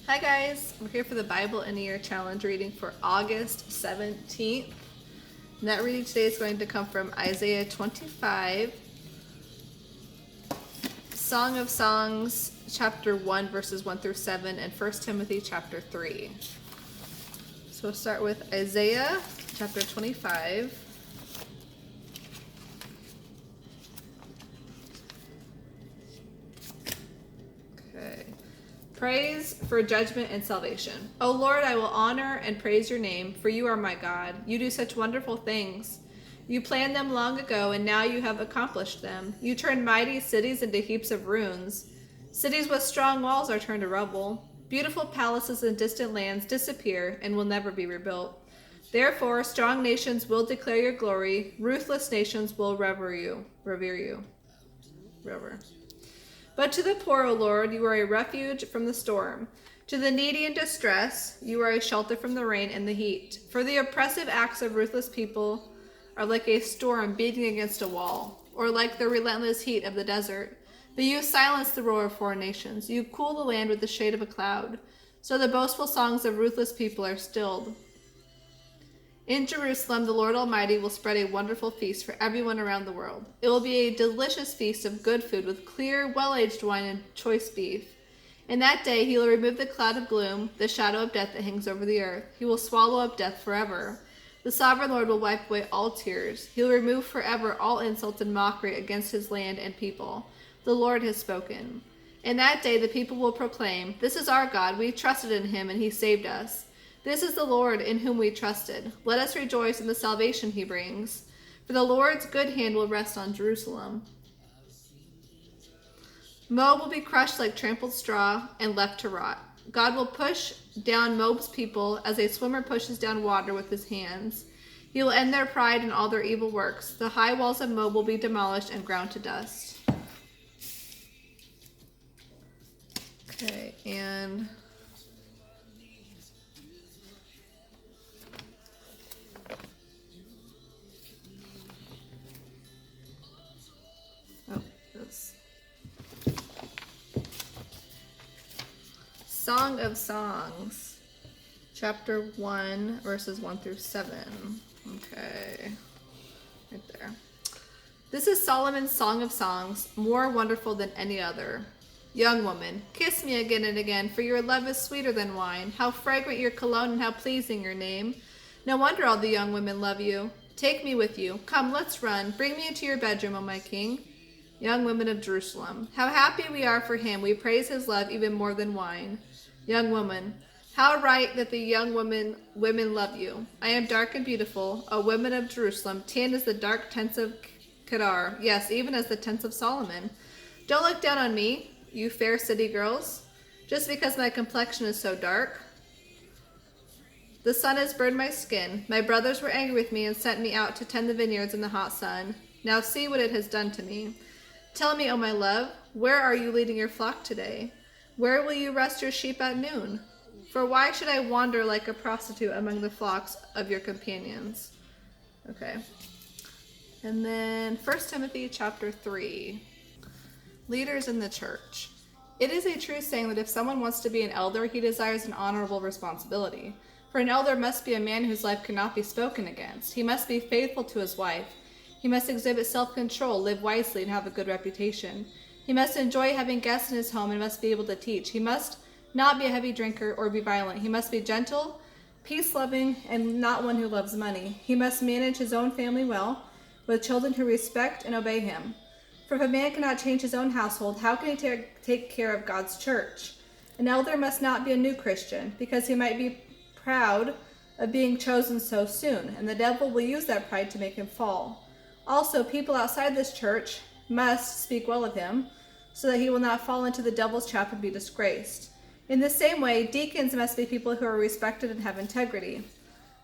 Hi guys, we're here for the Bible in a Year Challenge reading for August 17th. And that reading today is going to come from Isaiah 25, Song of Songs, chapter 1, verses 1 through 7, and 1 Timothy chapter 3. So we'll start with Isaiah chapter 25. Okay. Praise for judgment and salvation. O Lord, I will honor and praise your name, for you are my God. You do such wonderful things. You planned them long ago, and now you have accomplished them. You turned mighty cities into heaps of ruins. Cities with strong walls are turned to rubble. Beautiful palaces in distant lands disappear and will never be rebuilt. Therefore, strong nations will declare your glory. Ruthless nations will revere you. But to the poor, O Lord, you are a refuge from the storm. To the needy in distress, you are a shelter from the rain and the heat. For the oppressive acts of ruthless people are like a storm beating against a wall, or like the relentless heat of the desert. But you silence the roar of foreign nations. You cool the land with the shade of a cloud. So the boastful songs of ruthless people are stilled. In Jerusalem, the Lord Almighty will spread a wonderful feast for everyone around the world. It will be a delicious feast of good food with clear, well-aged wine and choice beef. In that day, he will remove the cloud of gloom, the shadow of death that hangs over the earth. He will swallow up death forever. The sovereign Lord will wipe away all tears. He will remove forever all insults and mockery against his land and people. The Lord has spoken. In that day, the people will proclaim, "This is our God. We trusted in him, and he saved us. This is the Lord in whom we trusted. Let us rejoice in the salvation he brings. For the Lord's good hand will rest on Jerusalem. Moab will be crushed like trampled straw and left to rot. God will push down Moab's people as a swimmer pushes down water with his hands. He will end their pride and all their evil works. The high walls of Moab will be demolished and ground to dust." Okay, and Song of Songs, chapter 1, verses 1 through 7. Okay, right there. This is Solomon's Song of Songs, more wonderful than any other. Young woman, kiss me again and again, for your love is sweeter than wine. How fragrant your cologne and how pleasing your name. No wonder all the young women love you. Take me with you. Come, let's run. Bring me into your bedroom, O my king. Young women of Jerusalem, how happy we are for him. We praise his love even more than wine. Young woman, how right that the young women love you. I am dark and beautiful, O women of Jerusalem, tan as the dark tents of Kedar, yes, even as the tents of Solomon. Don't look down on me, you fair city girls, just because my complexion is so dark. The sun has burned my skin. My brothers were angry with me and sent me out to tend the vineyards in the hot sun. Now see what it has done to me. Tell me, O my love, where are you leading your flock today? Where will you rest your sheep at noon? For why should I wander like a prostitute among the flocks of your companions? Okay. And then 1 Timothy chapter 3. Leaders in the church. It is a true saying that if someone wants to be an elder, he desires an honorable responsibility. For an elder must be a man whose life cannot be spoken against. He must be faithful to his wife. He must exhibit self-control, live wisely, and have a good reputation. He must enjoy having guests in his home and must be able to teach. He must not be a heavy drinker or be violent. He must be gentle, peace-loving, and not one who loves money. He must manage his own family well, with children who respect and obey him. For if a man cannot change his own household, how can he take care of God's church? An elder must not be a new Christian, because he might be proud of being chosen so soon, and the devil will use that pride to make him fall. Also, people outside this church must speak well of him, so that he will not fall into the devil's trap and be disgraced. In the same way, deacons must be people who are respected and have integrity.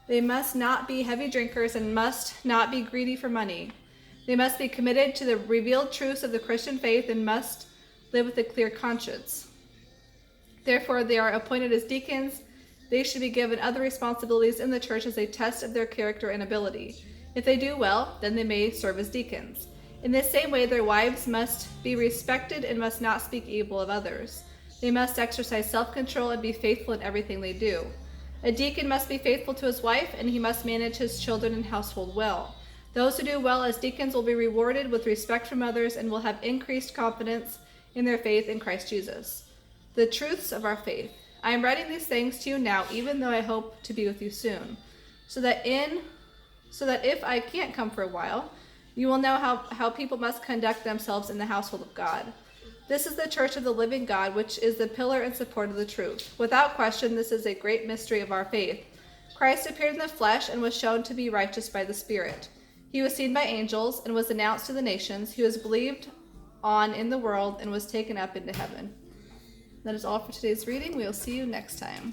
They must not be heavy drinkers and must not be greedy for money. They must be committed to the revealed truths of the Christian faith and must live with a clear conscience. Therefore, they are appointed as deacons. They should be given other responsibilities in the church as a test of their character and ability. If they do well, then they may serve as deacons. In the same way, their wives must be respected and must not speak evil of others. They must exercise self-control and be faithful in everything they do. A deacon must be faithful to his wife, and he must manage his children and household well. Those who do well as deacons will be rewarded with respect from others and will have increased confidence in their faith in Christ Jesus. The truths of our faith. I am writing these things to you now, even though I hope to be with you soon, so that if I can't come for a while, you will know how people must conduct themselves in the household of God. This is the church of the living God, which is the pillar and support of the truth. Without question, this is a great mystery of our faith. Christ appeared in the flesh and was shown to be righteous by the Spirit. He was seen by angels and was announced to the nations. He was believed on in the world and was taken up into heaven. That is all for today's reading. We will see you next time.